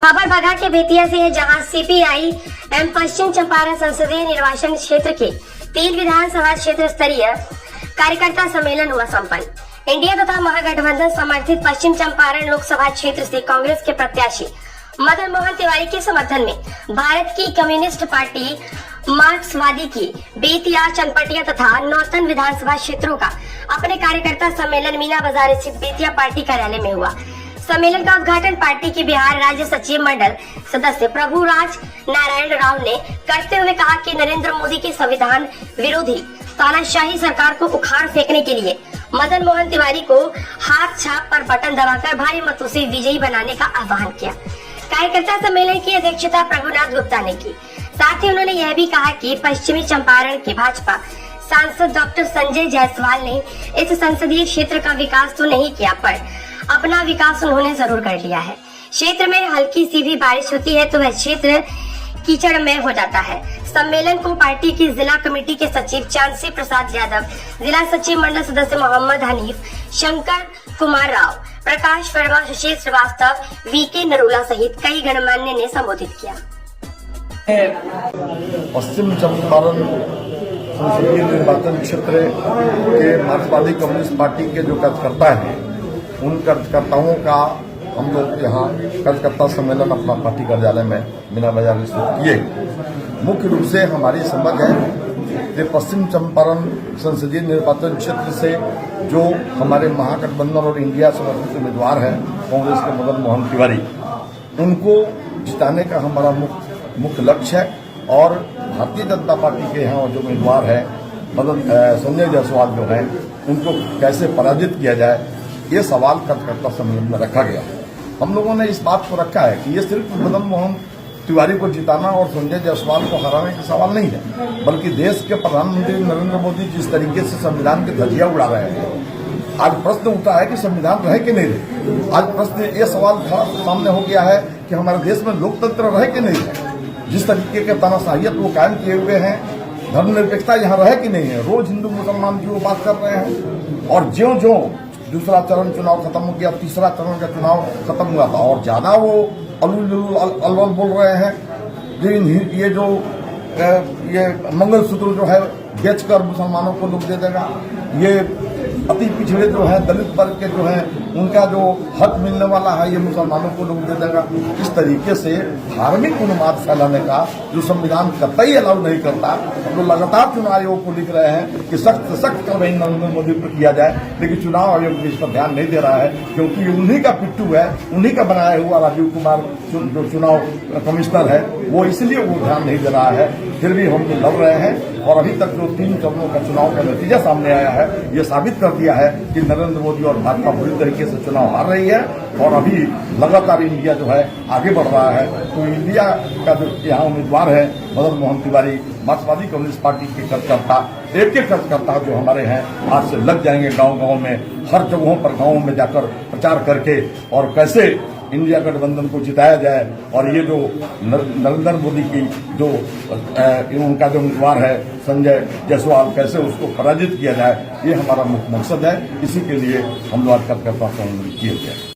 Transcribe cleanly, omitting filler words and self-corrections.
खबर बघा के बेतिया से है, जहां सीपीआई एम पश्चिम चंपारण संसदीय निर्वाचन क्षेत्र के 3 विधानसभा क्षेत्र स्तरीय कार्यकर्ता सम्मेलन हुआ संपन्न। इंडिया तथा महागठबंधन समर्थित पश्चिम चंपारण लोकसभा क्षेत्र से कांग्रेस के प्रत्याशी मदन मोहन तिवारी के समर्थन में भारत की कम्युनिस्ट पार्टी मार्क्सवादी की बेतिया, चनपटिया तथा नौतन विधानसभा क्षेत्रों का अपने कार्यकर्ता सम्मेलन मीना बाजार स्थित बेतिया पार्टी कार्यालय में हुआ। सम्मेलन का उद्घाटन पार्टी के बिहार राज्य सचिव मंडल सदस्य प्रभुराज नारायण राव ने करते हुए कहा कि नरेंद्र मोदी की संविधान विरोधी तानाशाही सरकार को उखाड़ फेंकने के लिए मदन मोहन तिवारी को हाथ छाप पर बटन दबाकर भारी मतों से विजयी बनाने का आह्वान किया। कार्यकर्ता सम्मेलन की अध्यक्षता प्रभुनाथ गुप्ता ने की। साथ ही उन्होंने यह भी कहा कि पश्चिमी चंपारण के भाजपा सांसद डॉक्टर संजय जायसवाल ने इस संसदीय क्षेत्र का विकास तो नहीं किया, पर अपना विकास उन्होंने जरूर कर लिया है। क्षेत्र में हल्की सी भी बारिश होती है तो वह क्षेत्र कीचड़मय हो जाता है। सम्मेलन को पार्टी की जिला कमेटी के सचिव चांसी प्रसाद यादव, जिला सचिव मंडल सदस्य मोहम्मद हनीफ, शंकर कुमार राव, प्रकाश वर्मा, सुशील श्रीवास्तव, वीके नरूला सहित कई गणमान्य ने संबोधित किया। पश्चिम चंपारण संसदीय निर्वाचन क्षेत्र के मार्क्सवादी कम्युनिस्ट पार्टी के जो कार्यकर्ता हैं, उन कार्यकर्ताओं का हम लोग यहाँ कार्यकर्ता सम्मेलन अपना पार्टी कार्यालय में मीना बाजार स्थित किए। मुख्य रूप से हमारी समझ है कि पश्चिम चंपारण संसदीय निर्वाचन क्षेत्र से जो हमारे महागठबंधन और इंडिया समर्थित उम्मीदवार हैं कांग्रेस के मदन मोहन तिवारी, उनको जिताने का हमारा मुख्य लक्ष्य है। और भारतीय जनता पार्टी के यहाँ जो उम्मीदवार हैं संजय जायसवाल जो हैं, उनको कैसे पराजित किया जाए, ये सवाल कार्यकर्ता सम्मेलन में रखा गया। हम लोगों ने इस बात को रखा है कि ये सिर्फ मदन मोहन तिवारी को जिताना और संजय जायसवाल को हराने का सवाल नहीं है, बल्कि देश के प्रधानमंत्री नरेंद्र मोदी जिस तरीके से संविधान की धज्जियां उड़ा रहे हैं, आज प्रश्न उठा है कि संविधान रहे कि नहीं रहे। आज प्रश्न ये सवाल सामने हो गया है कि हमारे देश में लोकतंत्र रहे कि नहीं रहे। जिस तरीके के तानाशाहियत वो कायम किए हुए हैं, धर्मनिरपेक्षता यहाँ रहे कि नहीं है। रोज हिंदू मुसलमान की वो बात कर रहे हैं, और ज्यों ज्यों दूसरा चरण चुनाव खत्म हो गया, तीसरा चरण का चुनाव खत्म हुआ था, और ज्यादा वो अलवल बोल रहे हैं। ये जो ये मंगलसूत्र जो है बेचकर मुसलमानों को लोग दे देगा, ये अति पिछड़े जो है दलित वर्ग के जो है उनका जो हक मिलने वाला है, ये मुसलमानों को लोग दे देगा। इस तरीके से धार्मिक उन्माद फैलाने का जो संविधान कतई अलाउ नहीं करता, हम लोग लगातार चुनाव आयोग को लिख रहे हैं कि सख्त से सख्त कार्रवाई नरेंद्र मोदी पर किया जाए, लेकिन चुनाव आयोग इस पर ध्यान नहीं दे रहा है, क्योंकि उन्हीं का पिट्ठू है, उन्हीं का बनाया हुआ राजीव कुमार जो चुनाव कमिश्नर है, वो इसलिए वो ध्यान नहीं दे रहा है। फिर भी हम लड़ रहे हैं, और अभी तक जो 3 चरणों का चुनाव का नतीजा सामने आया है, ये साबित कर दिया है कि नरेंद्र मोदी और भाजपा बुरी तरीके से चुनाव हार रही है, और अभी लगातार इंडिया जो है आगे बढ़ रहा है। तो इंडिया का जो यहाँ उम्मीदवार है मदन मोहन तिवारी, मार्क्सवादी कम्युनिस्ट पार्टी के कार्यकर्ता, एक कार्यकर्ता जो हमारे हैं, आज से लग जाएंगे गाँव-गाँव में, हर जगहों पर गाँवों में जाकर प्रचार करके, और कैसे इंडिया गठबंधन को जिताया जाए, और ये जो नरेंद्र मोदी की जो उनका जो उम्मीदवार है संजय जायसवाल, कैसे उसको पराजित किया जाए, ये हमारा मुख्य मकसद है। इसी के लिए हम लोग कार्यकर्ता सम्मेलन किए गए।